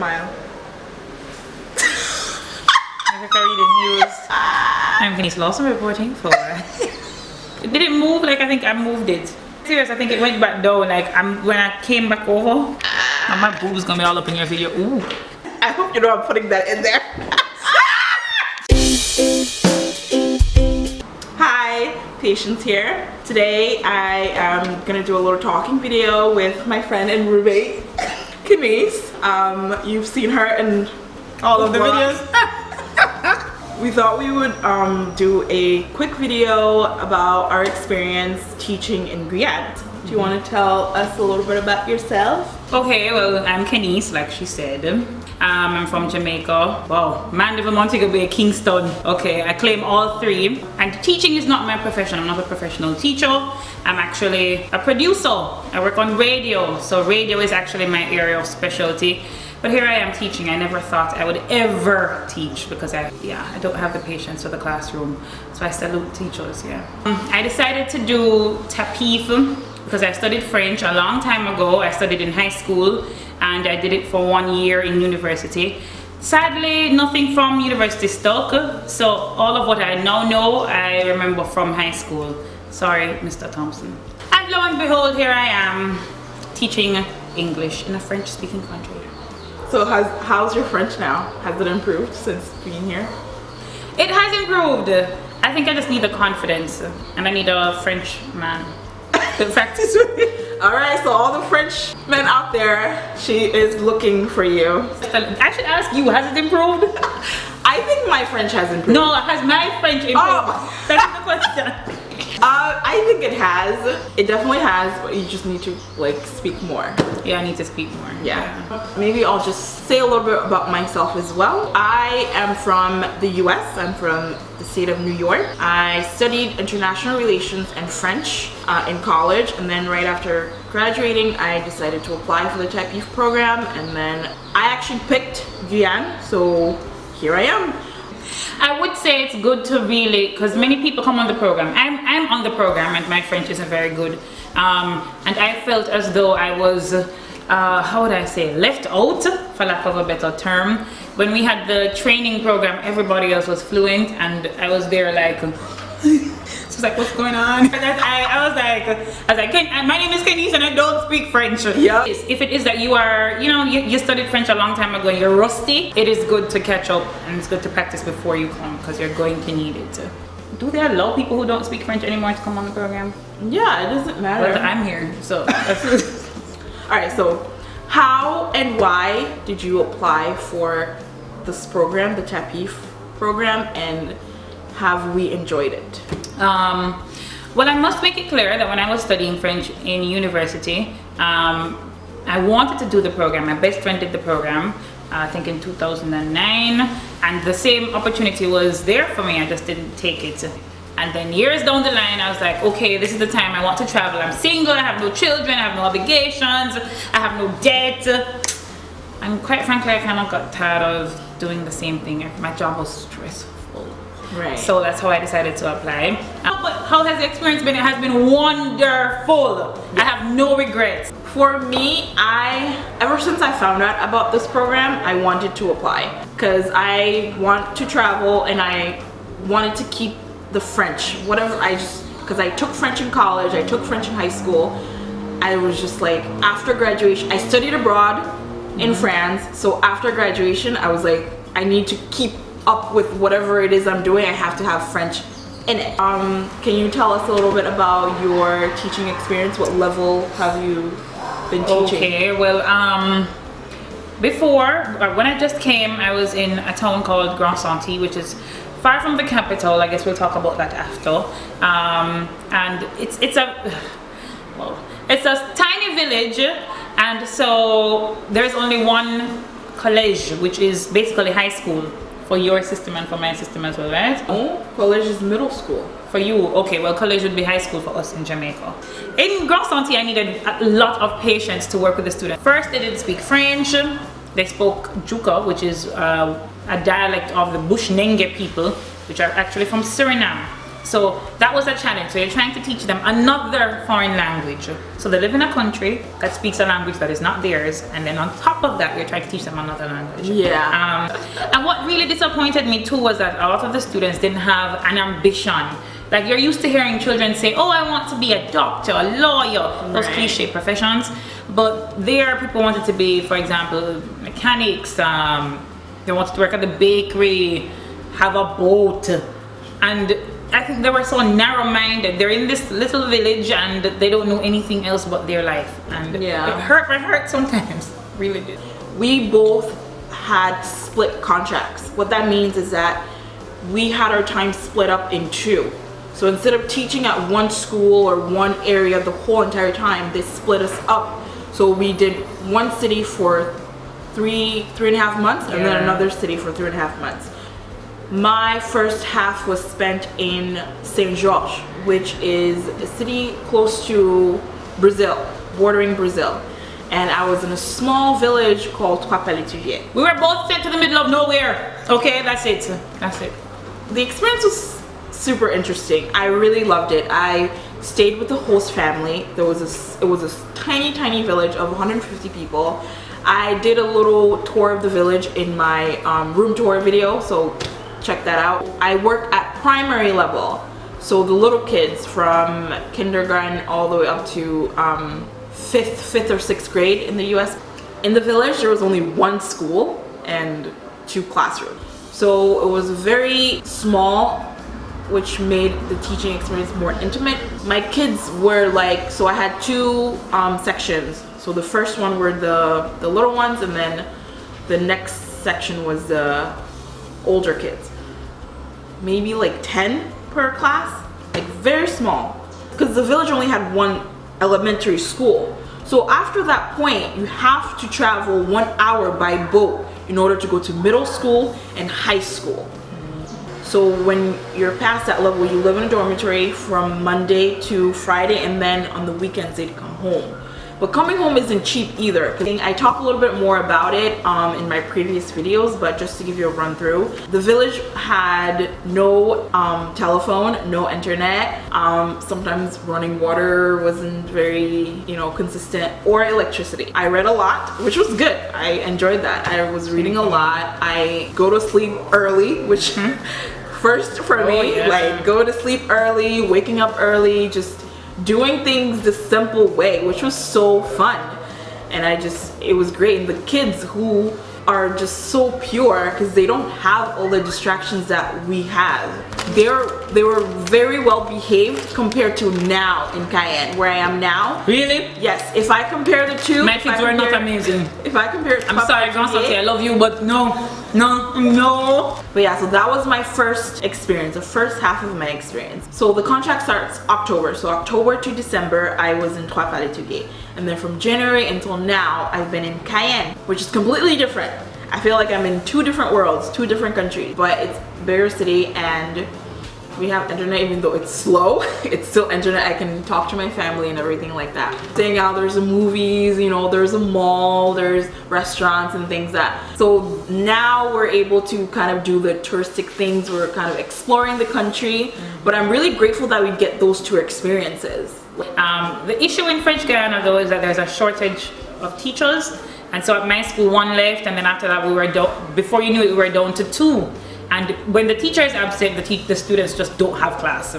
smile. I read the news. I'm Kenise Lawson reporting for. It didn't move like I think I moved it. Serious, I think it went back down. Like when I came back over, and my boob's gonna be all up in your video. Ooh. I hope you know I'm putting that in there. Hi, Patience here. Today I am gonna do a little talking video with my friend and roommate, Kenise. You've seen her in all of the videos. We thought we would do a quick video about our experience teaching in Guyana. Do you want to tell us a little bit about yourself? Okay, well, I'm Kenise, like she said. I'm from Jamaica. Wow, Mandeville, Montego Bay, Kingston. Okay, I claim all three. And teaching is not my profession. I'm not a professional teacher. I'm actually a producer. I work on radio. So radio is actually my area of specialty. But here I am teaching. I never thought I would ever teach because I don't have the patience for the classroom. So I salute teachers, yeah. I decided to do TAPIF because I studied French a long time ago. I studied in high school and I did it for 1 year in university. Sadly, nothing from university stuck. So all of what I now know, I remember from high school. Sorry, Mr. Thompson. And lo and behold, here I am teaching English in a French-speaking country. So how's your French now? Has it improved since being here? It has improved. I think I just need the confidence and I need a French man to practice with me. Alright, so all the French men out there, she is looking for you. I should ask you, has it improved? I think my French has improved. No, has my French improved? Oh. That's the question. I think it has. It definitely has, but you just need to like speak more. Yeah, I need to speak more. Yeah. Maybe I'll just say a little bit about myself as well. I am from the US. I'm from the state of New York. I studied international relations and French in college, and then right after graduating, I decided to apply for the TAPIF program, and then I actually picked Guyana, so here I am. I would say it's good to really, because many people come on the program. I'm on the program and my French isn't very good. And I felt as though I was, how would I say, left out, for lack of a better term. When we had the training program, everybody else was fluent and I was there like, so it's like, what's going on? I was like, my name is Kenise and I don't speak French. Yeah. If it is that you are, you studied French a long time ago and you're rusty, it is good to catch up and it's good to practice before you come because you're going to need it. Do they allow people who don't speak French anymore to come on the program? Yeah, it doesn't matter. Well, I'm here, so. Alright, so how and why did you apply for this program, the TAPIF program, and have we enjoyed it? Well, I must make it clear that when I was studying French in university, I wanted to do the program. My best friend did the program, I think in 2009, and the same opportunity was there for me. I just didn't take it. And then years down the line, I was like, okay, this is the time I want to travel. I'm single, I have no children, I have no obligations, I have no debt. And quite frankly, I kind of got tired of doing the same thing. My job was stressful. Right. So that's how I decided to apply. But how has the experience been? It has been wonderful. I have no regrets. For me, ever since I found out about this program, I wanted to apply because I want to travel and I wanted to keep the French. Because I took French in college, I took French in high school. I was just like, after graduation, I studied abroad in France. So after graduation, I was like, I need to keep up with whatever it is I'm doing. I have to have French in it. Can you tell us a little bit about your teaching experience? What level have you been teaching? Okay, well, when I just came, I was in a town called Grand Santi, which is far from the capital. I guess we'll talk about that after. And it's a tiny village, and so there's only one college, which is basically high school. For your system and for my system as well, right? Oh, college is middle school. For you, okay, well, college would be high school for us in Jamaica. In Grand Santi, I needed a lot of patience to work with the students. First, they didn't speak French. They spoke Juka, which is a dialect of the Bushnenge people, which are actually from Suriname. So that was a challenge. So you're trying to teach them another foreign language. So they live in a country that speaks a language that is not theirs, and then on top of that, you're trying to teach them another language. Yeah. And what really disappointed me too was that a lot of the students didn't have an ambition. Like, you're used to hearing children say, oh, I want to be a doctor, a lawyer, those Right. cliche professions. But there, people wanted to be, for example, mechanics. They wanted to work at the bakery, have a boat. And I think they were so narrow-minded. They're in this little village and they don't know anything else but their life. And Yeah. it hurt sometimes. Really did. We both had split contracts. What that means is that we had our time split up in two. So instead of teaching at one school or one area the whole entire time, they split us up. So we did one city for three and a half months, and then Yeah. another city for 3.5 months. My first half was spent in Saint Georges, which is a city close to Brazil, bordering Brazil. And I was in a small village called Trois-Palais-Tuvier. We were both sent to the middle of nowhere. Okay, that's it. That's it. The experience was super interesting. I really loved it. I stayed with the host family. It was a tiny village of 150 people. I did a little tour of the village in my room tour video, so check that out. I worked at primary level, so the little kids from kindergarten all the way up to fifth or sixth grade in the US. In the village, there was only one school and 2 classrooms. So it was very small, which made the teaching experience more intimate. My kids were like, so I had 2 sections. So the first one were the little ones, and then the next section was the older kids. Maybe like 10 per class, like very small, because the village only had one elementary school. So after that point, you have to travel 1 hour by boat in order to go to middle school and high school. So when you're past that level, you live in a dormitory from Monday to Friday, and then on the weekends they'd come home. But coming home isn't cheap either. I talk a little bit more about it in my previous videos, but just to give you a run through, the village had no telephone, no internet. Sometimes running water wasn't very, consistent, or electricity. I read a lot, which was good. I enjoyed that. I was reading a lot. I go to sleep early, which first for me, yeah. like go to sleep early, waking up early, just doing things the simple way, which was so fun. And it was great. And the kids who are just so pure, because they don't have all the distractions that we have. They were very well behaved compared to now in Cayenne, where I am now. Really? Yes, if I compare the two, My kids were not amazing. If I compare, I'm sorry, Constantine, I love you, but no. But yeah, so that was my first experience, the first half of my experience. So the contract starts October. So October to December, I was in Trois-Palais-Tuvier. And then from January until now, I've been in Cayenne, which is completely different. I feel like I'm in 2 different worlds, 2 different countries, but it's a bigger city, and we have internet. Even though it's slow, it's still internet. I can talk to my family and everything like that. Staying out, there's movies, there's a mall, there's restaurants and things so now we're able to kind of do the touristic things. We're kind of exploring the country, but I'm really grateful that we get those 2 experiences. The issue in French Guiana though is that there's a shortage of teachers, and so at my school 1 left, and then after that we were down, before you knew it, we were down to 2. And when the teacher is absent, the students just don't have class.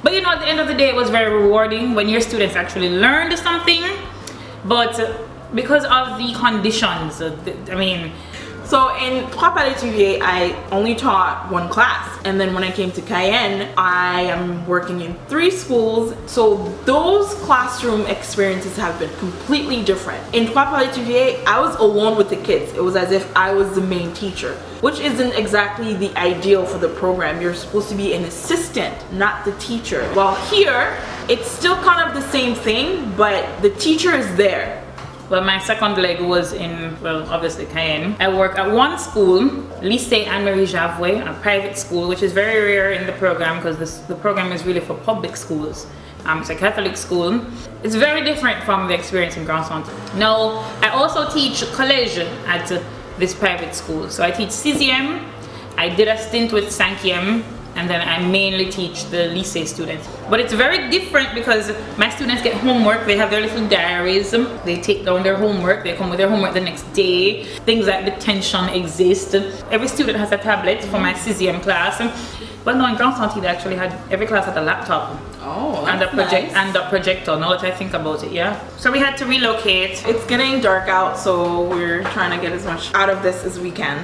But at the end of the day, it was very rewarding when your students actually learned something. But because of the conditions, So in Trois-Palais-Tuvier, I only taught 1 class. And then when I came to Cayenne, I am working in 3 schools. So those classroom experiences have been completely different. In Trois-Palais-Tuvier, I was alone with the kids. It was as if I was the main teacher, which isn't exactly the ideal for the program. You're supposed to be an assistant, not the teacher. While here, it's still kind of the same thing, but the teacher is there. Well, my second leg was obviously Cayenne. I work at 1 school, Lycée Anne-Marie Javoué, a private school, which is very rare in the program because the program is really for public schools. It's a Catholic school. It's very different from the experience in Grand Centre. Now, I also teach collège at this private school. So I teach 6e, I did a stint with 5e, and then I mainly teach the lycée students. But it's very different because my students get homework, they have their little diaries, they take down their homework, they come with their homework the next day. Things like detention exist. Every student has a tablet for my CZM class. Well, no, in Grand Santé they actually had, every class had a laptop. Oh, and that's nice. And a projector, now that I think about it, yeah. So we had to relocate. It's getting dark out, so we're trying to get as much out of this as we can.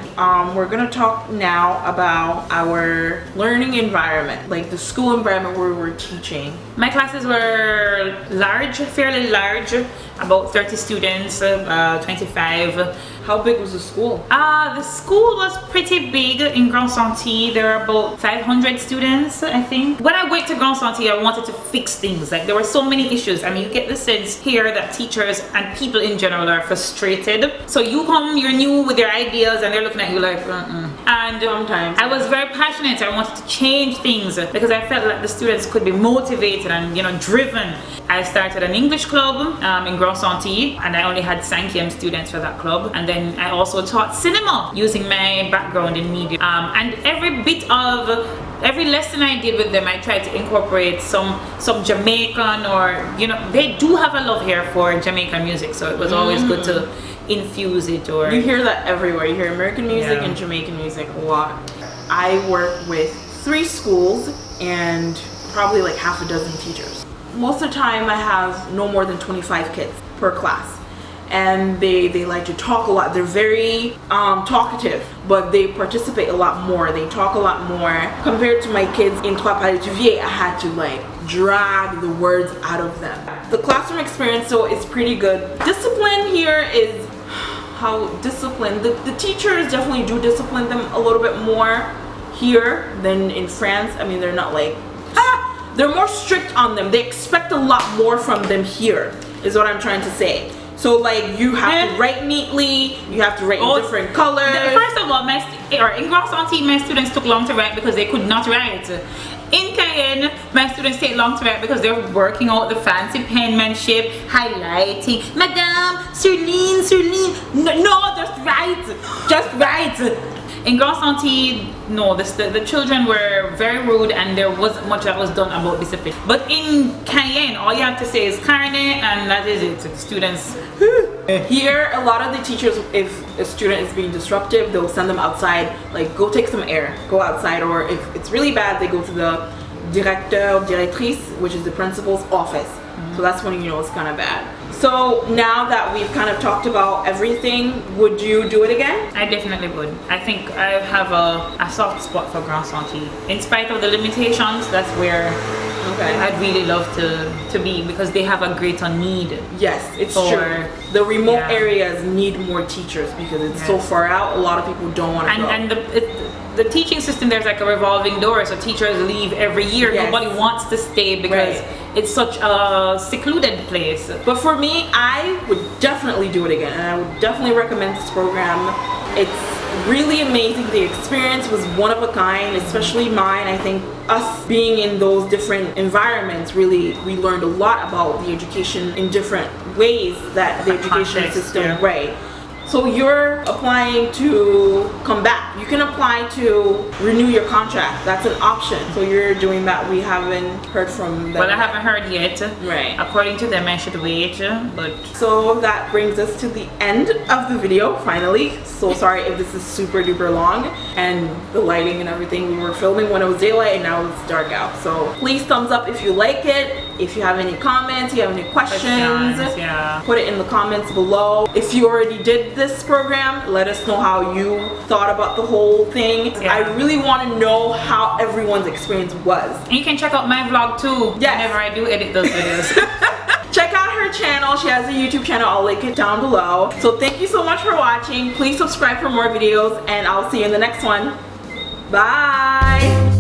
We're gonna talk now about our learning environment, like the school environment where we're teaching. My classes were large, fairly large, about 30 students, 25. How big was the school? The school was pretty big in Grand Santé. There are about 500 students, I think. When I went to Grand Santé, I wanted to fix things. Like, there were so many issues. I mean, you get the sense here that teachers and people in general are frustrated. So you come, you're new with your ideas, and they're looking at you like, And Sometimes. I was very passionate. I wanted to change things because I felt like the students could be motivated and, you know, driven. I started an English club in Grand Santé, and I only had 5e students for that club. And then I also taught cinema using my background in media. And every lesson I did with them, I tried to incorporate some Jamaican, or, you know, they do have a love here for Jamaican music, so it was always good to infuse it. Or You hear that everywhere. You hear American music Yeah. and Jamaican music a lot. I work with 3 schools and probably like half a dozen teachers. Most of the time I have no more than 25 kids per class. And they like to talk a lot. They're very talkative, but they participate a lot more. They talk a lot more. Compared to my kids in Trois Palais du Vieux, I had to like drag the words out of them. The classroom experience, so, is pretty good. Discipline here is how disciplined. The teachers definitely do discipline them a little bit more here than in France. I mean, they're not like, they're more strict on them. They expect a lot more from them here, is what I'm trying to say. So like, you have to write neatly, you have to write in different colors. First of all, in Grand Santé, my students took long to write because they could not write. In Cayenne, my students take long to write because they're working out the fancy penmanship, highlighting. Madame, Surline, no, just write. In Grand Santé, no, the children were very rude and there wasn't much that was done about discipline. But in Cayenne, all you have to say is carne, and that is it. The students. Here, a lot of the teachers, if a student is being disruptive, they'll send them outside, like, go take some air, go outside. Or if it's really bad, they go to the directeur, directrice, which is the principal's office. So that's when you know it's kind of bad. So now that we've kind of talked about everything, would you do it again? I definitely would. I think I have a soft spot for Grand Santé. In spite of the limitations, that's where I'd really love to be, because they have a greater need. Yes, it's true. The remote areas need more teachers because it's so far out. A lot of people don't want to go. And the teaching system, there's like a revolving door, so teachers leave every year. Yes. Nobody wants to stay because it's such a secluded place. But for me, I would definitely do it again, and I would definitely recommend this program. It's really amazing. The experience was one of a kind, especially mine. I think us being in those different environments, really, we learned a lot about the education in different ways that the education system, So you're applying to come back. You can apply to renew your contract. That's an option. So you're doing that. We haven't heard from them. Well, I haven't heard yet. Right. According to them, I should wait, but... So that brings us to the end of the video, finally. So sorry if this is super duper long, and the lighting and everything. We were filming when it was daylight and now it's dark out. So please thumbs up if you like it. If you have any comments, you have any questions, put it in the comments below. If you already did this program, let us know how you thought about the whole thing. I really want to know how everyone's experience was. And you can check out my vlog too, whenever I do edit those videos. Check out her channel. She has a YouTube channel. I'll link it down below. So thank you so much for watching. Please subscribe for more videos, and I'll see you in the next one. Bye.